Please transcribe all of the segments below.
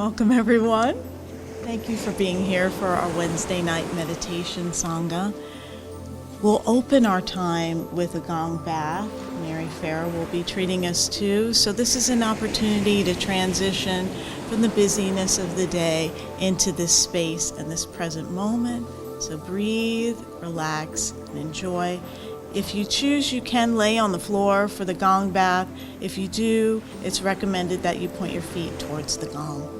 Welcome, everyone. Thank you for being here for our Wednesday night meditation Sangha. We'll open our time with a gong bath. Mary Farah will be treating us too. So this is an opportunity to transition from the busyness of the day into this space and this present moment. So breathe, relax, and enjoy. If you choose, you can lay on the floor for the gong bath. If you do, it's recommended that you point your feet towards the gong.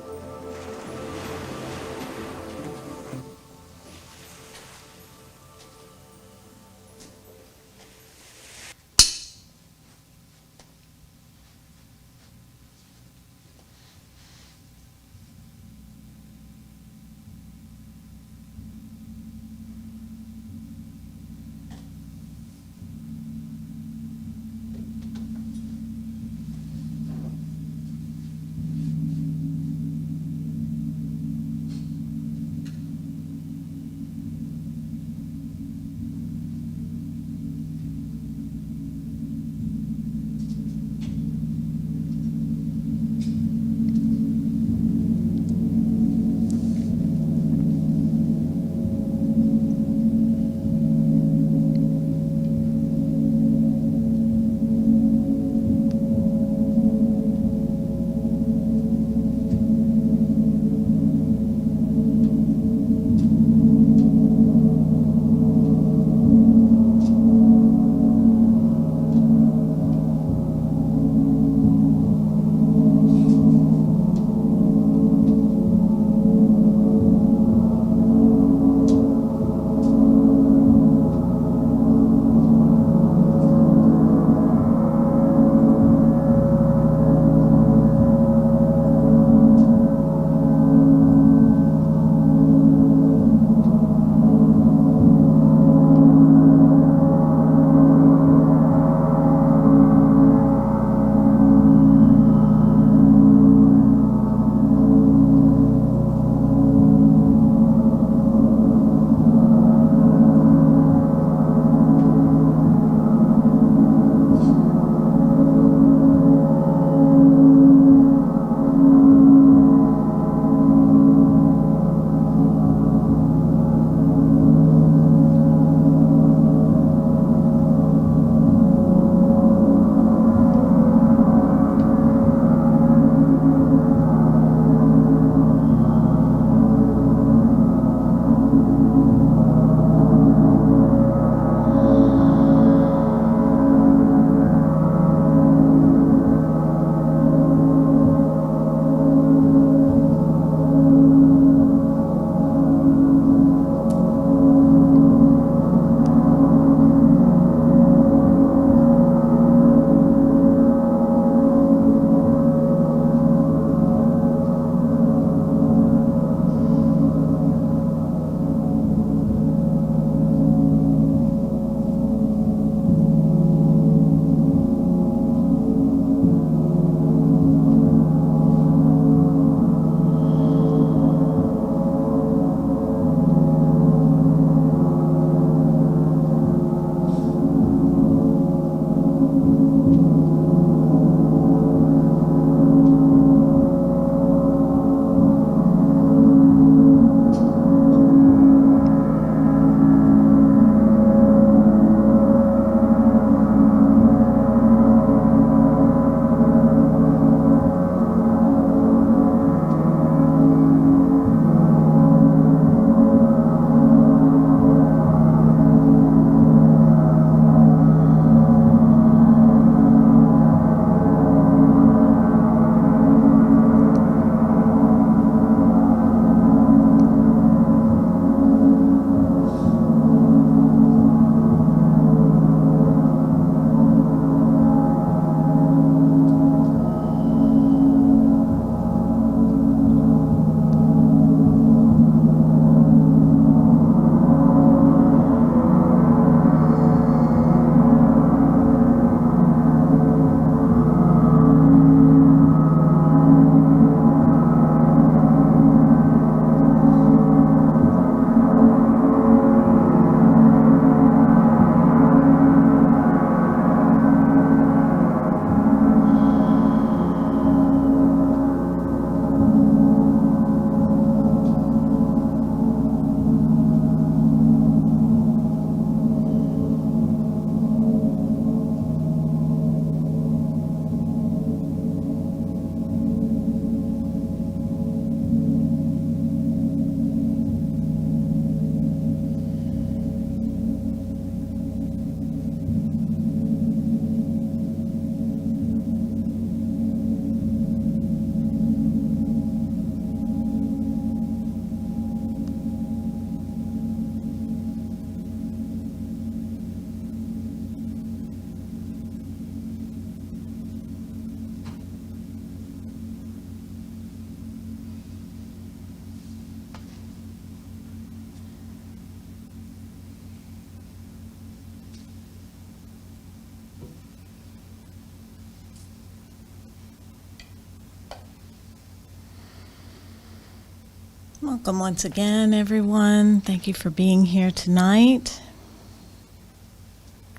Welcome once again, everyone. Thank you for being here tonight.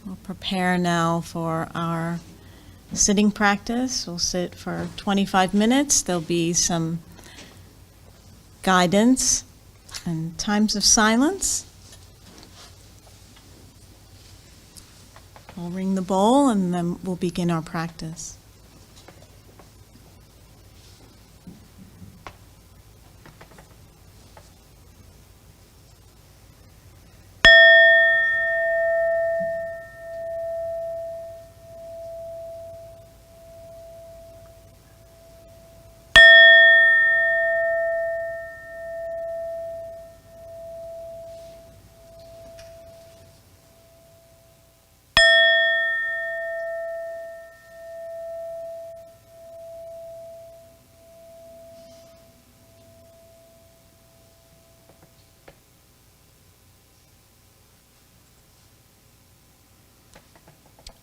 We'll prepare now for our sitting practice. We'll sit for 25 minutes. There'll be some guidance and times of silence. We'll ring the bowl and then we'll begin our practice.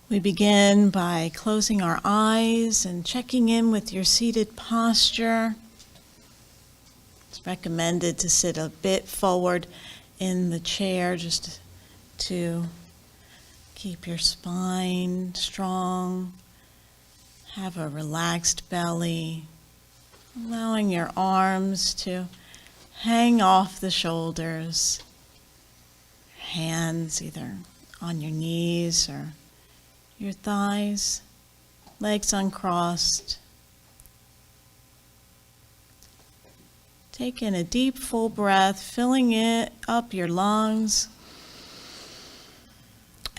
We begin by closing our eyes and checking in with your seated posture. It's recommended to sit a bit forward in the chair just to keep your spine strong, have a relaxed belly, allowing your arms to hang off the shoulders, hands either on your knees or your thighs, legs uncrossed. Take in a deep, full breath, filling it up your lungs.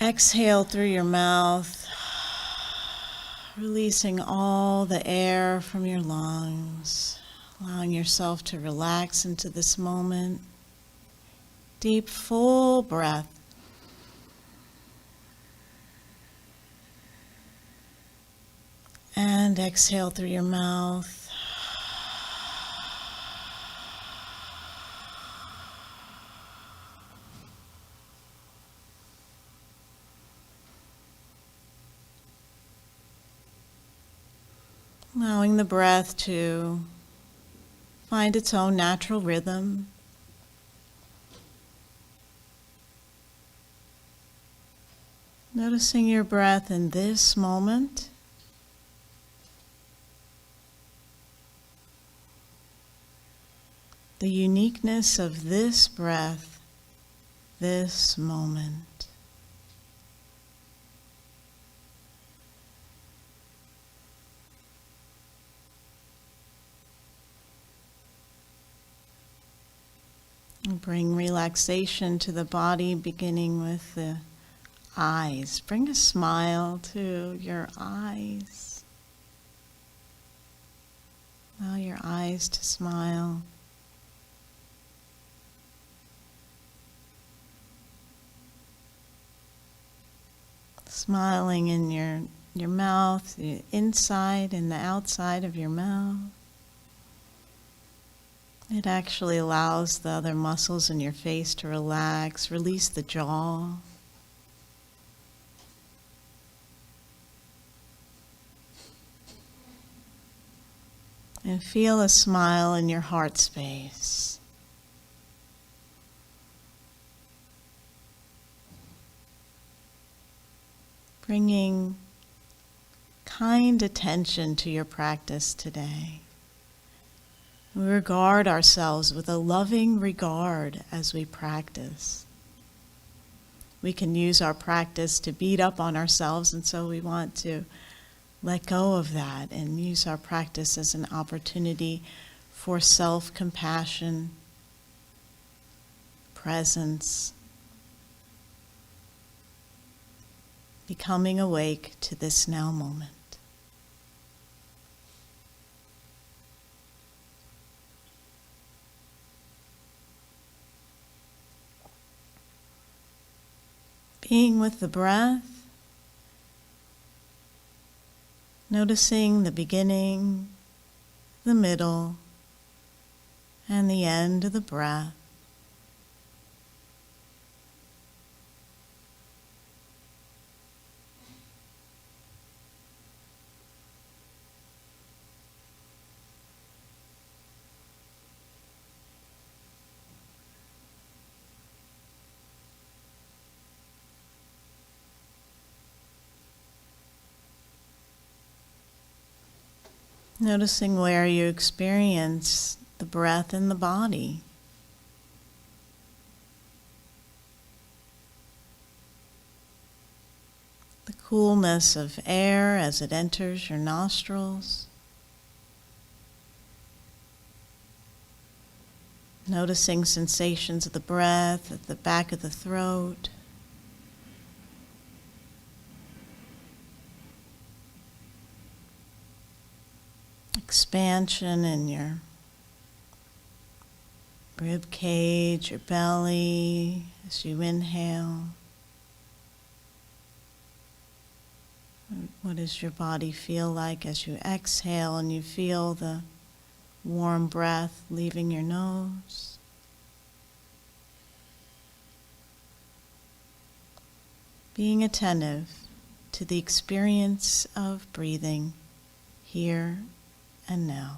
Exhale through your mouth, releasing all the air from your lungs, allowing yourself to relax into this moment. Deep, full breath. And exhale through your mouth. Allowing the breath to find its own natural rhythm. Noticing your breath in this moment. The uniqueness of this breath, this moment. And bring relaxation to the body, beginning with the eyes. Bring a smile to your eyes. Allow your eyes to smile. Smiling in your mouth, the inside and the outside of your mouth. It actually allows the other muscles in your face to relax, release the jaw. And feel a smile in your heart space. Bringing kind attention to your practice today. We regard ourselves with a loving regard as we practice. We can use our practice to beat up on ourselves, and so we want to let go of that and use our practice as an opportunity for self-compassion, presence, becoming awake to this now moment. Being with the breath, noticing the beginning, the middle, and the end of the breath. Noticing where you experience the breath in the body. The coolness of air as it enters your nostrils. Noticing sensations of the breath at the back of the throat. Expansion in your rib cage, your belly as you inhale. What does your body feel like as you exhale and you feel the warm breath leaving your nose? Being attentive to the experience of breathing here and now.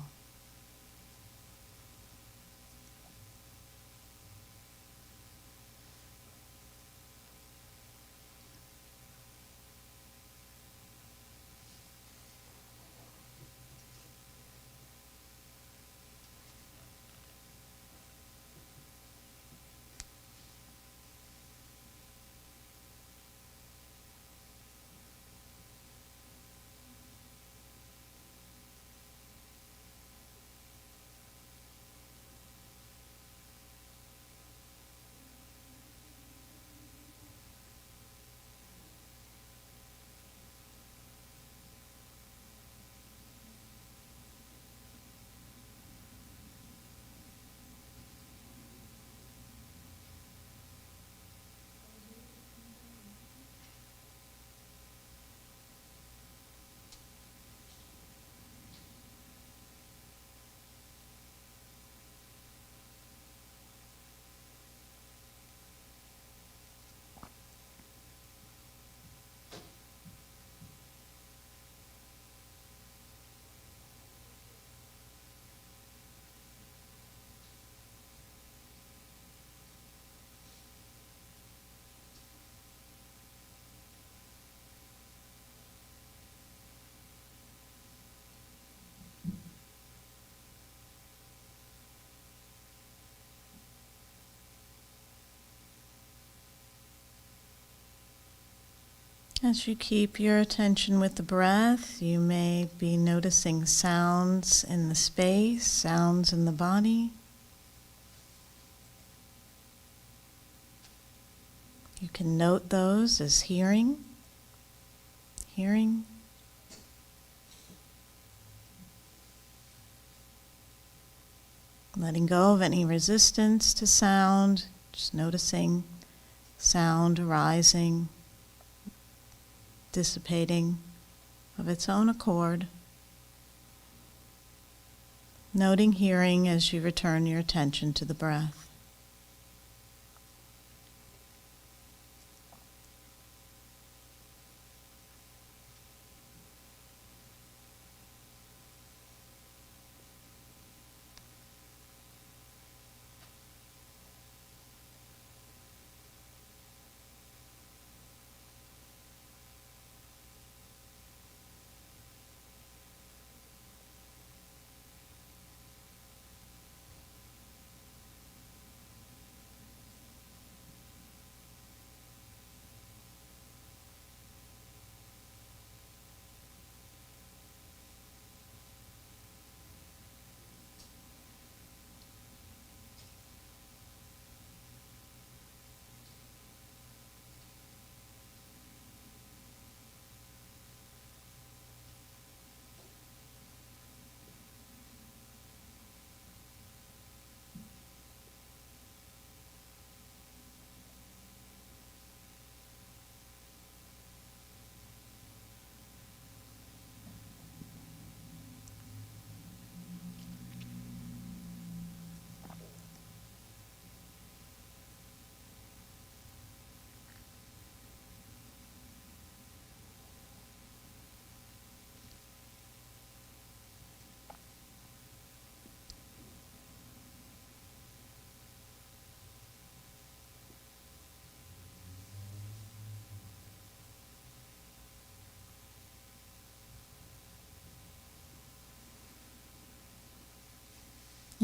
As you keep your attention with the breath, you may be noticing sounds in the space, sounds in the body. You can note those as hearing, letting go of any resistance to sound, just noticing sound arising, dissipating of its own accord. Noting hearing as you return your attention to the breath.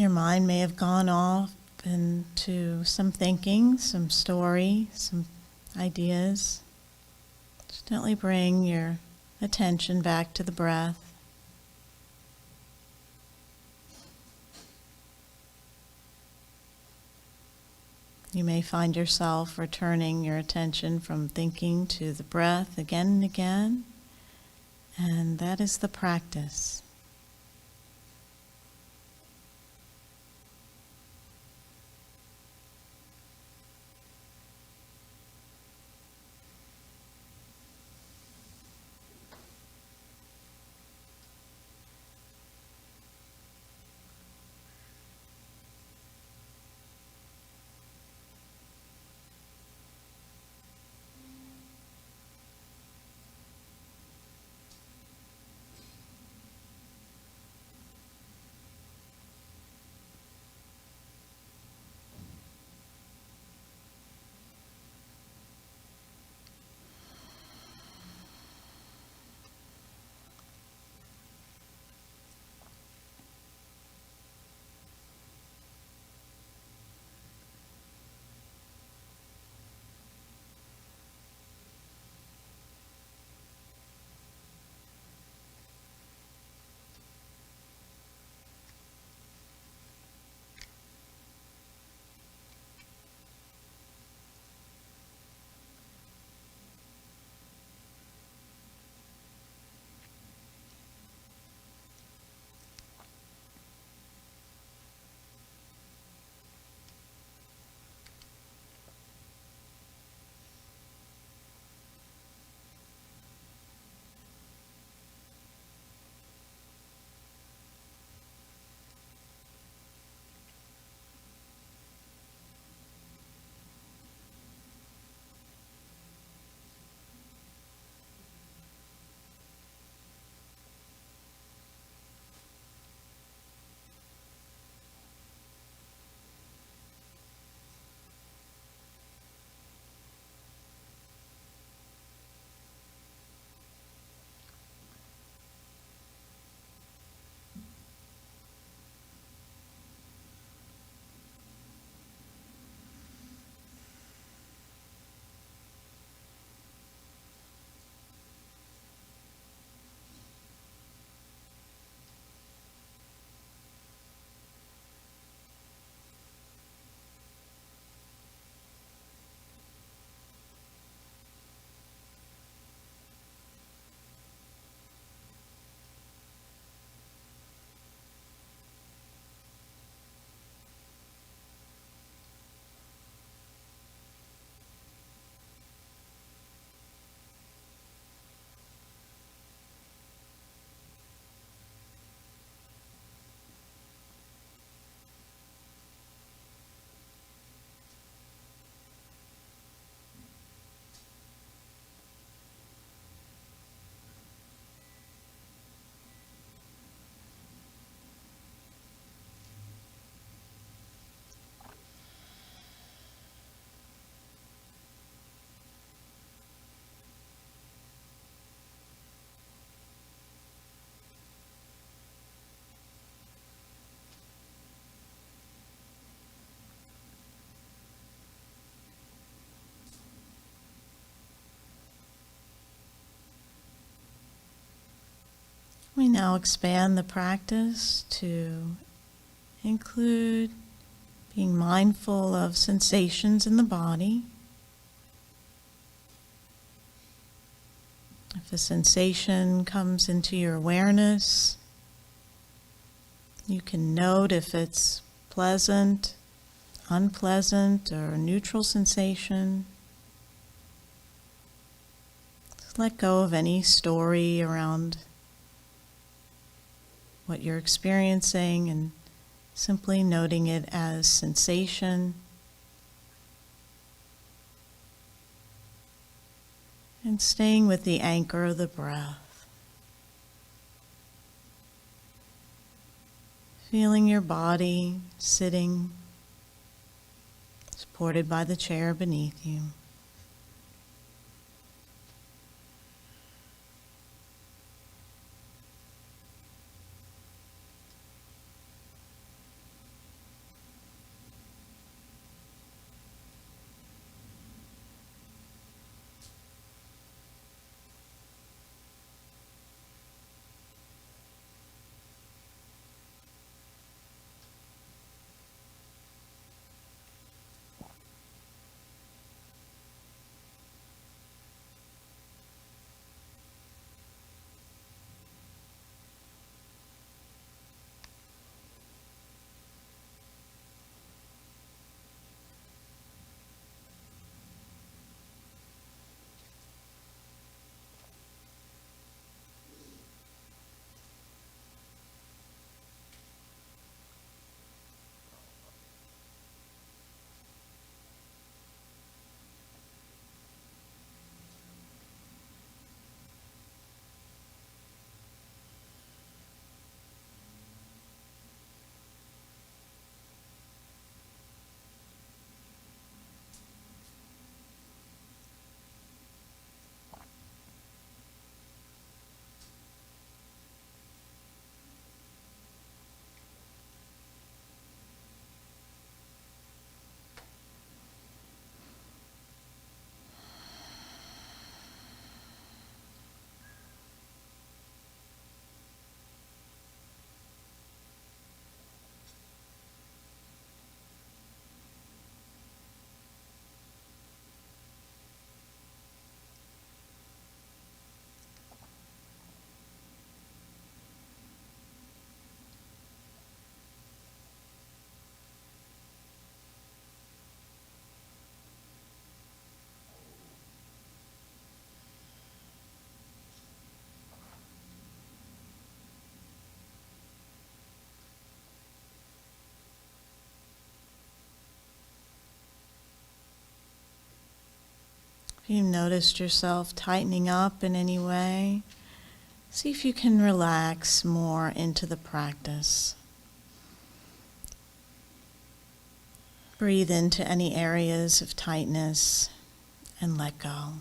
Your mind may have gone off into some thinking, some story, some ideas. Just gently bring your attention back to the breath. You may find yourself returning your attention from thinking to the breath again and again, and that is the practice. We now expand the practice to include being mindful of sensations in the body. If a sensation comes into your awareness, you can note if it's pleasant, unpleasant, or a neutral sensation. Just let go of any story around what you're experiencing and simply noting it as sensation. And staying with the anchor of the breath. Feeling your body sitting, supported by the chair beneath you. you noticed yourself tightening up in any way, see if you can relax more into the practice. Breathe into any areas of tightness and let go.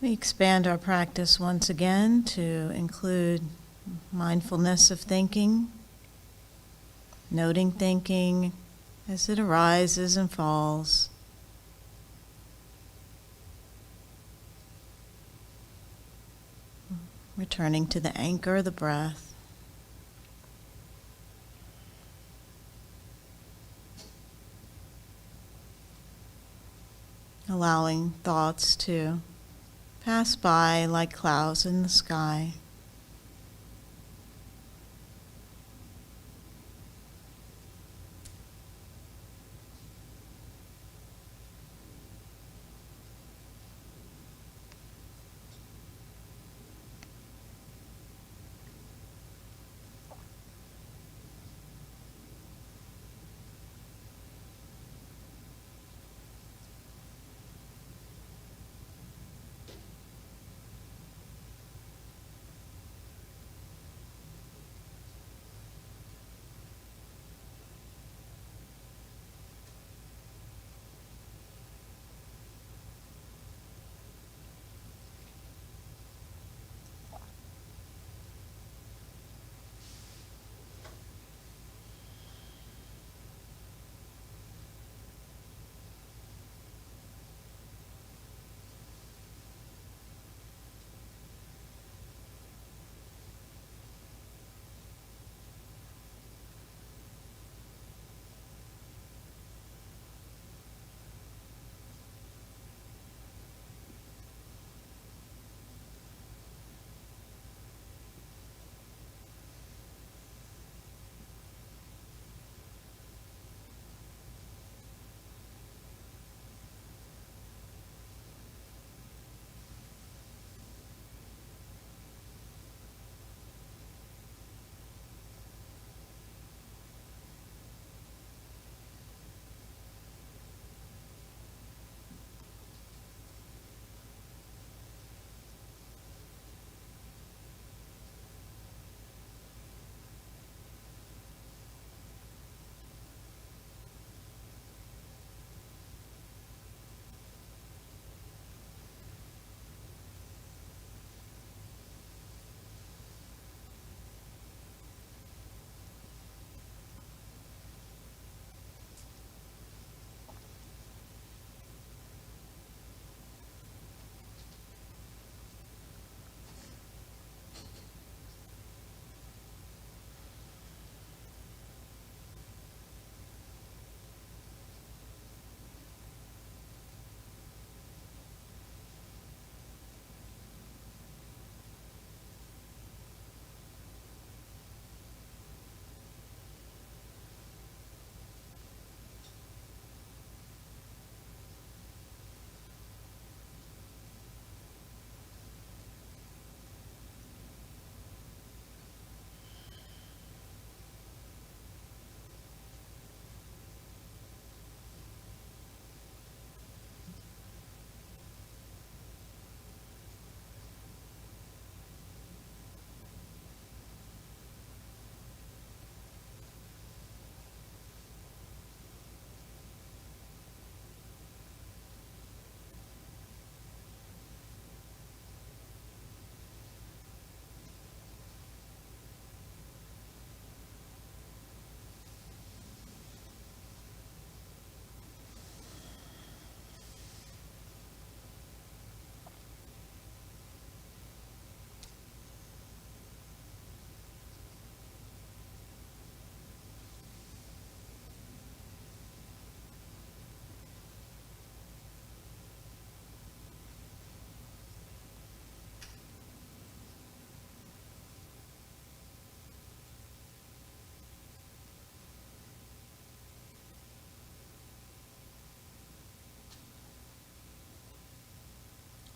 We expand our practice once again to include mindfulness of thinking, noting thinking as it arises and falls. Returning to the anchor, the breath. Allowing thoughts to pass by like clouds in the sky.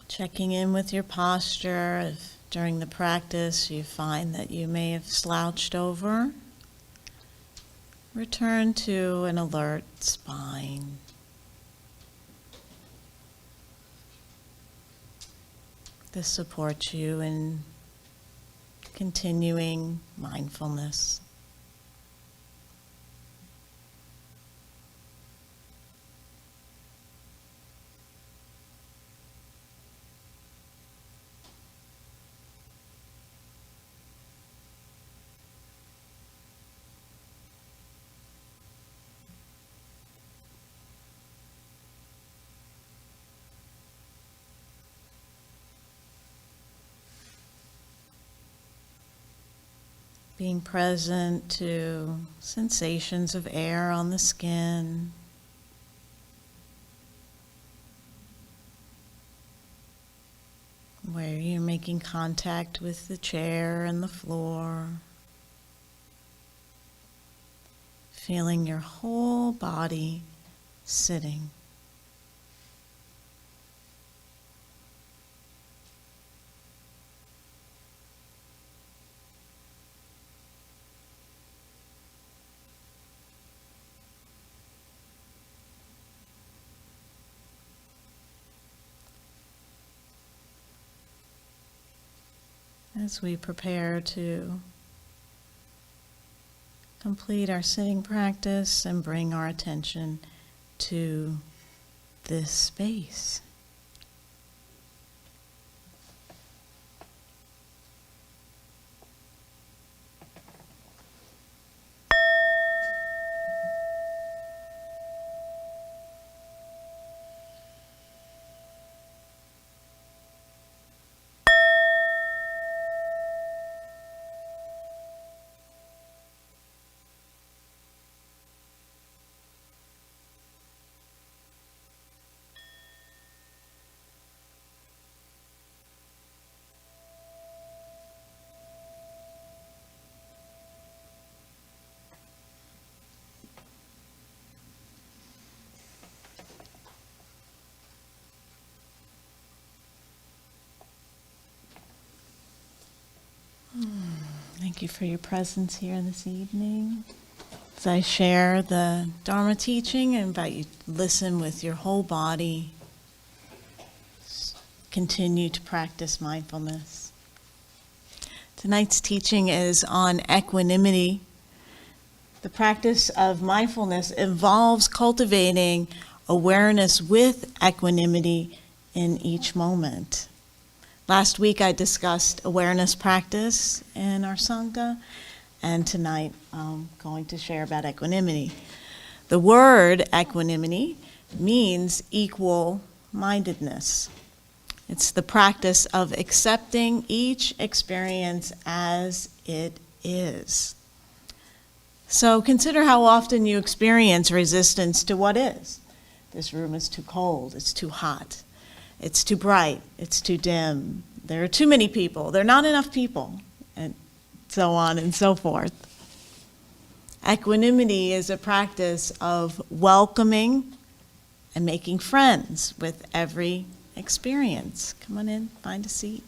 Checking in with your posture. If during the practice you find that you may have slouched over, return to an alert spine. This supports you in continuing mindfulness. Being present to sensations of air on the skin, where you're making contact with the chair and the floor, feeling your whole body sitting. As we prepare to complete our sitting practice and bring our attention to this space. Thank you for your presence here this evening. As I share the Dharma teaching, I invite you to listen with your whole body. Continue to practice mindfulness. Tonight's teaching is on equanimity. The practice of mindfulness involves cultivating awareness with equanimity in each moment. Last week I discussed awareness practice in our Sangha, and tonight I'm going to share about equanimity. The word equanimity means equal-mindedness. It's the practice of accepting each experience as it is. So consider how often you experience resistance to what is. This room is too cold, it's too hot. It's too bright, it's too dim, there are too many people, there are not enough people, and so on and so forth. Equanimity is a practice of welcoming and making friends with every experience. Come on in, find a seat.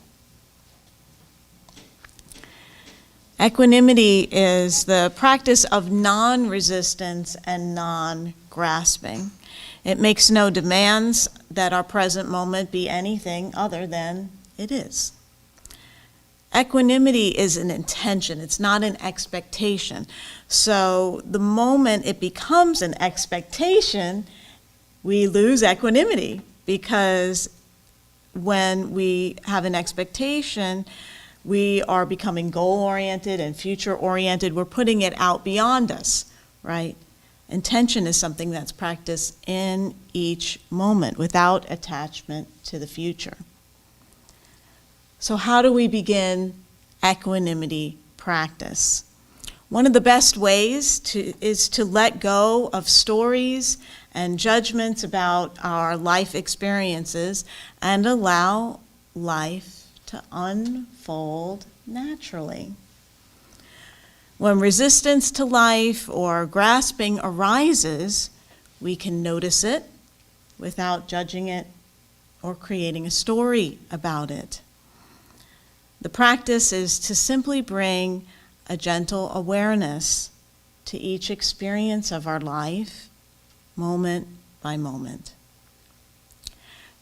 Equanimity is the practice of non-resistance and non-grasping. It makes no demands that our present moment be anything other than it is. Equanimity is an intention, it's not an expectation. So the moment it becomes an expectation, we lose equanimity, because when we have an expectation, we are becoming goal-oriented and future-oriented. We're putting it out beyond us, right? Intention is something that's practiced in each moment without attachment to the future. So how do we begin equanimity practice? One of the best ways is to let go of stories and judgments about our life experiences and allow life to unfold naturally. When resistance to life or grasping arises, we can notice it without judging it or creating a story about it. The practice is to simply bring a gentle awareness to each experience of our life, moment by moment.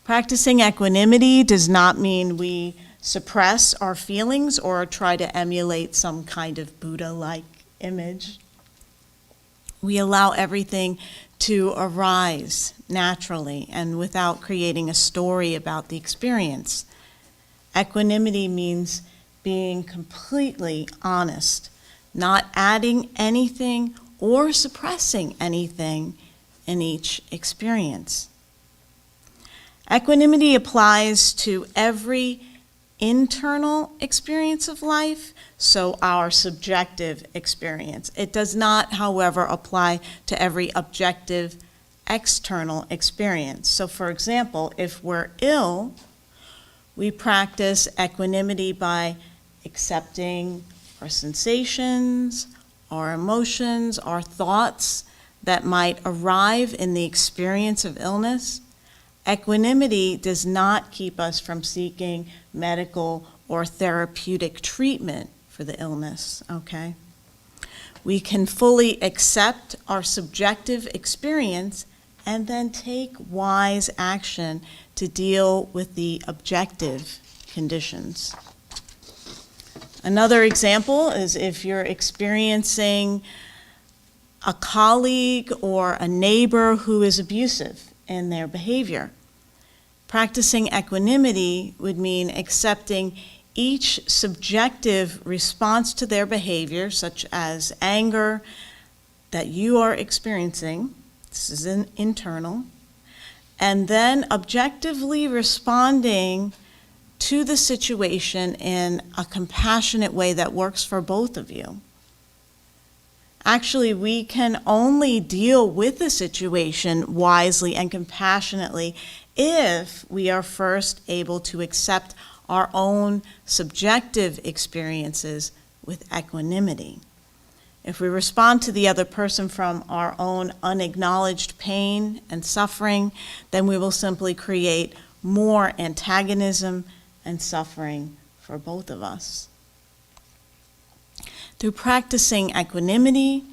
Practicing equanimity does not mean we suppress our feelings or try to emulate some kind of Buddha-like image. We allow everything to arise naturally and without creating a story about the experience. Equanimity means being completely honest, not adding anything or suppressing anything in each experience. Equanimity applies to every internal experience of life, so our subjective experience. It does not, however, apply to every objective external experience. So, for example, if we're ill, we practice equanimity by accepting our sensations, our emotions, our thoughts that might arrive in the experience of illness. Equanimity does not keep us from seeking medical or therapeutic treatment for the illness, okay? We can fully accept our subjective experience and then take wise action to deal with the objective conditions. Another example is if you're experiencing a colleague or a neighbor who is abusive in their behavior. Practicing equanimity would mean accepting each subjective response to their behavior, such as anger that you are experiencing, this is internal, and then objectively responding to the situation in a compassionate way that works for both of you. Actually, we can only deal with the situation wisely and compassionately if we are first able to accept our own subjective experiences with equanimity. If we respond to the other person from our own unacknowledged pain and suffering, then we will simply create more antagonism and suffering for both of us. Through practicing equanimity,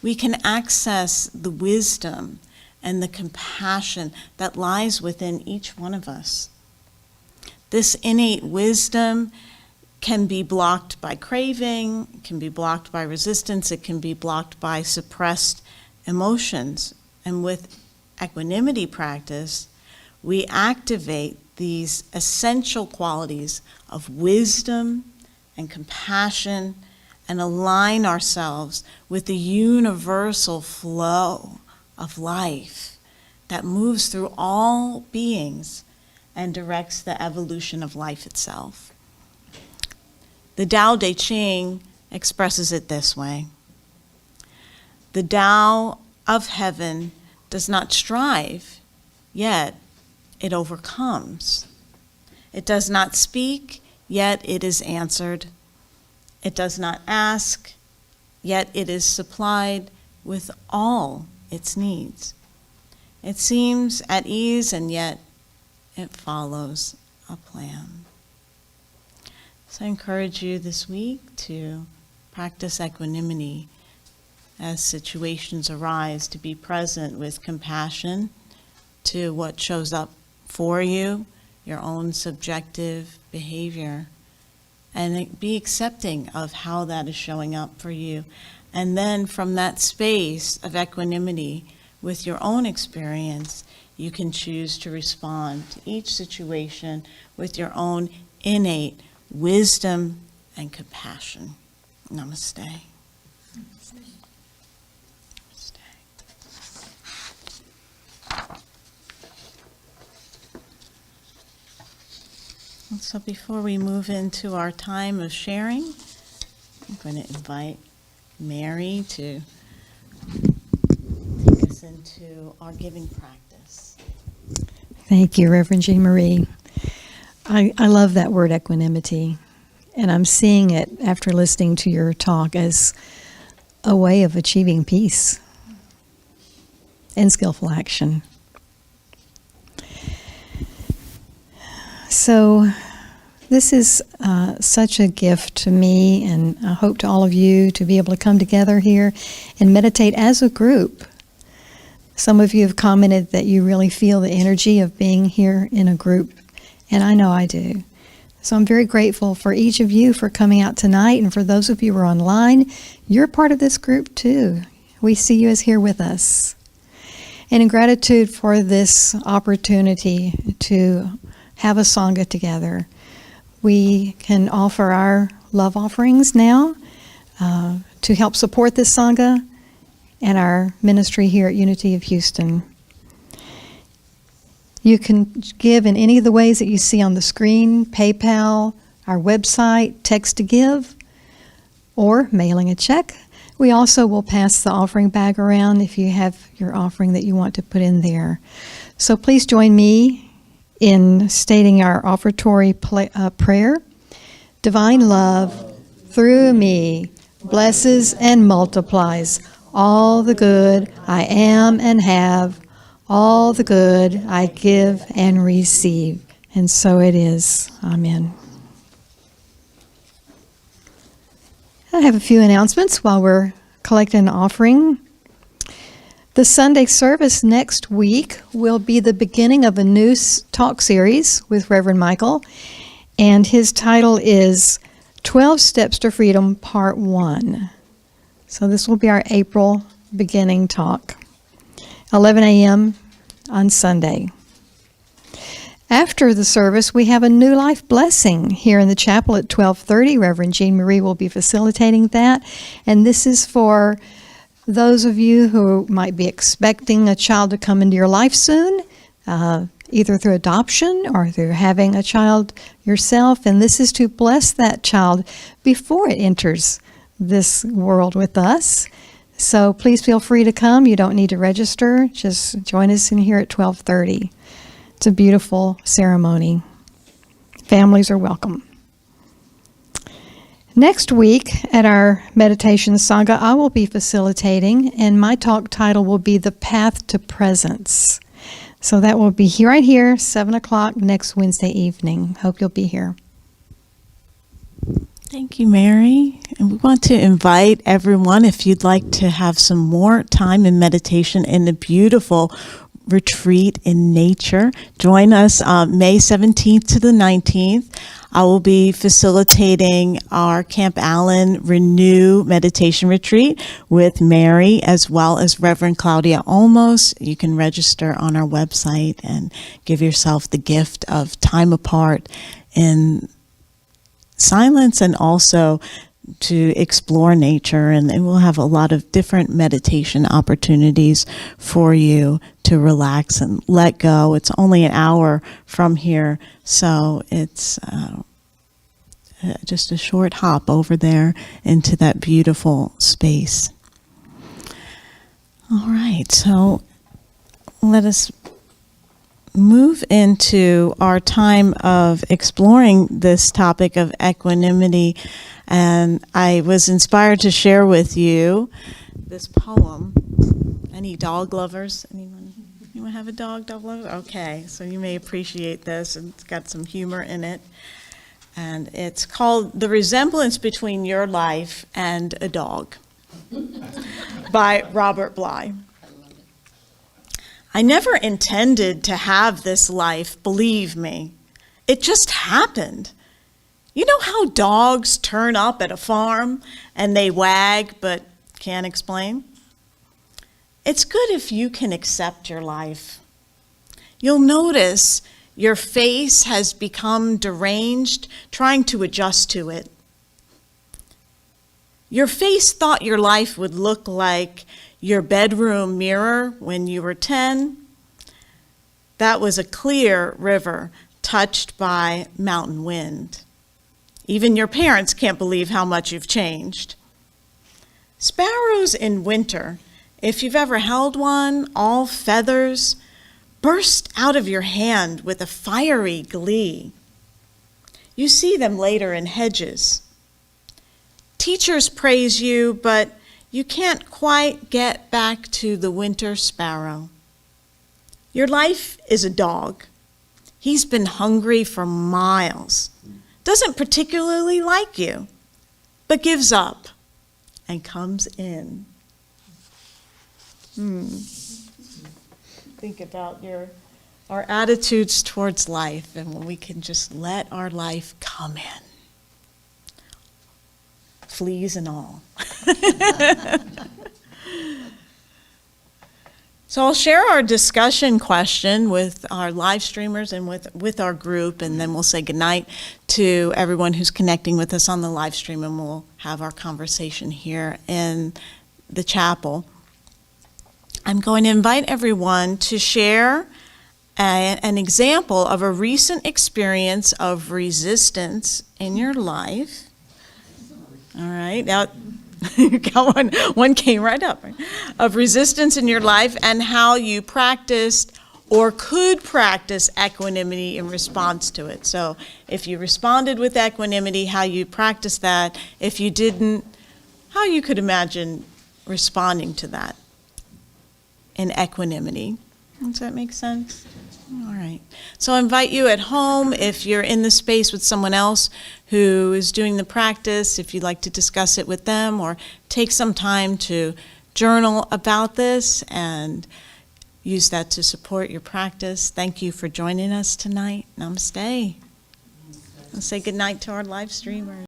we can access the wisdom and the compassion that lies within each one of us. This innate wisdom can be blocked by craving, it can be blocked by resistance, it can be blocked by suppressed emotions. And with equanimity practice, we activate these essential qualities of wisdom and compassion and align ourselves with the universal flow of life that moves through all beings and directs the evolution of life itself. The Tao Te Ching expresses it this way: the Tao of heaven does not strive, yet it overcomes. It does not speak, yet it is answered. It does not ask, yet it is supplied with all its needs. It seems at ease, and yet it follows a plan. So I encourage you this week to practice equanimity as situations arise, to be present with compassion to what shows up for you, your own subjective behavior, and be accepting of how that is showing up for you. And then from that space of equanimity with your own experience, you can choose to respond to each situation with your own innate wisdom and compassion. Namaste. Namaste. And so before we move into our time of sharing, I'm going to invite Mary to take us into our giving practice. Thank you, Reverend Jeanmarie. I love that word equanimity, and I'm seeing it after listening to your talk as a way of achieving peace and skillful action. So this is such a gift to me, and I hope to all of you to be able to come together here and meditate as a group. Some of you have commented that you really feel the energy of being here in a group, and I know I do. So I'm very grateful for each of you for coming out tonight, and for those of you who are online, you're part of this group too. We see you as here with us. And in gratitude for this opportunity to have a Sangha together, we can offer our love offerings now to help support this Sangha and our ministry here at Unity of Houston. You can give in any of the ways that you see on the screen: PayPal, our website, text to give, or mailing a check. We also will pass the offering bag around if you have your offering that you want to put in there. So please join me in stating our offertory prayer. Divine love, through me, blesses and multiplies all the good I am and have, all the good I give and receive. And so it is. Amen. I have a few announcements while we're collecting an offering. The Sunday service next week will be the beginning of a new talk series with Reverend Michael, and his title is 12 Steps to Freedom, Part 1. So this will be our April beginning talk, 11 a.m. on Sunday. After the service, we have a New Life Blessing here in the chapel at 12:30. Reverend Jeanmarie will be facilitating that, and this is for those of you who might be expecting a child to come into your life soon, either through adoption or through having a child yourself, and this is to bless that child before it enters this world with us. So please feel free to come. You don't need to register. Just join us in here at 12:30. It's a beautiful ceremony. Families are welcome. Next week at our meditation Sangha, I will be facilitating, and my talk title will be The Path to Presence. So that will be right here, 7 o'clock next Wednesday evening. Hope you'll be here. Thank you, Mary. And we want to invite everyone, if you'd like to have some more time in meditation in the beautiful retreat in nature, join us May 17th to the 19th. I will be facilitating our Camp Allen Renew Meditation Retreat with Mary as well as Reverend Claudia Olmos. You can register on our website and give yourself the gift of time apart in silence and also to explore nature, and we'll have a lot of different meditation opportunities for you to relax and let go. It's only an hour from here, so it's just a short hop over there into that beautiful space. All right, so let us move into our time of exploring this topic of equanimity. And I was inspired to share with you this poem. Any dog lovers? Anyone have a dog lover? Okay, so you may appreciate this. It's got some humor in it. And it's called The Resemblance Between Your Life and a Dog by Robert Bly. I never intended to have this life, believe me. It just happened. You know how dogs turn up at a farm and they wag but can't explain? It's good if you can accept your life. You'll notice your face has become deranged, trying to adjust to it. Your face thought your life would look like your bedroom mirror when you were 10. That was a clear river touched by mountain wind. Even your parents can't believe how much you've changed. Sparrows in winter, if you've ever held one, all feathers, burst out of your hand with a fiery glee. You see them later in hedges. Teachers praise you, but you can't quite get back to the winter sparrow. Your life is a dog. He's been hungry for miles, doesn't particularly like you, but gives up and comes in. Think about our attitudes towards life, and when we can just let our life come in. Fleas and all. So I'll share our discussion question with our live streamers and with our group, and then we'll say goodnight to everyone who's connecting with us on the live stream, and we'll have our conversation here in the chapel. I'm going to invite everyone to share an example of a recent experience of resistance in your life. All right, now got one came right up, right? Of resistance in your life and how you practiced or could practice equanimity in response to it. So if you responded with equanimity, how you practiced that. If you didn't, how you could imagine responding to that in equanimity. Does that make sense? All right. So I invite you at home, if you're in the space with someone else who is doing the practice, if you'd like to discuss it with them, or take some time to journal about this and use that to support your practice. Thank you for joining us tonight. Namaste. I'll say good night to our live streamers.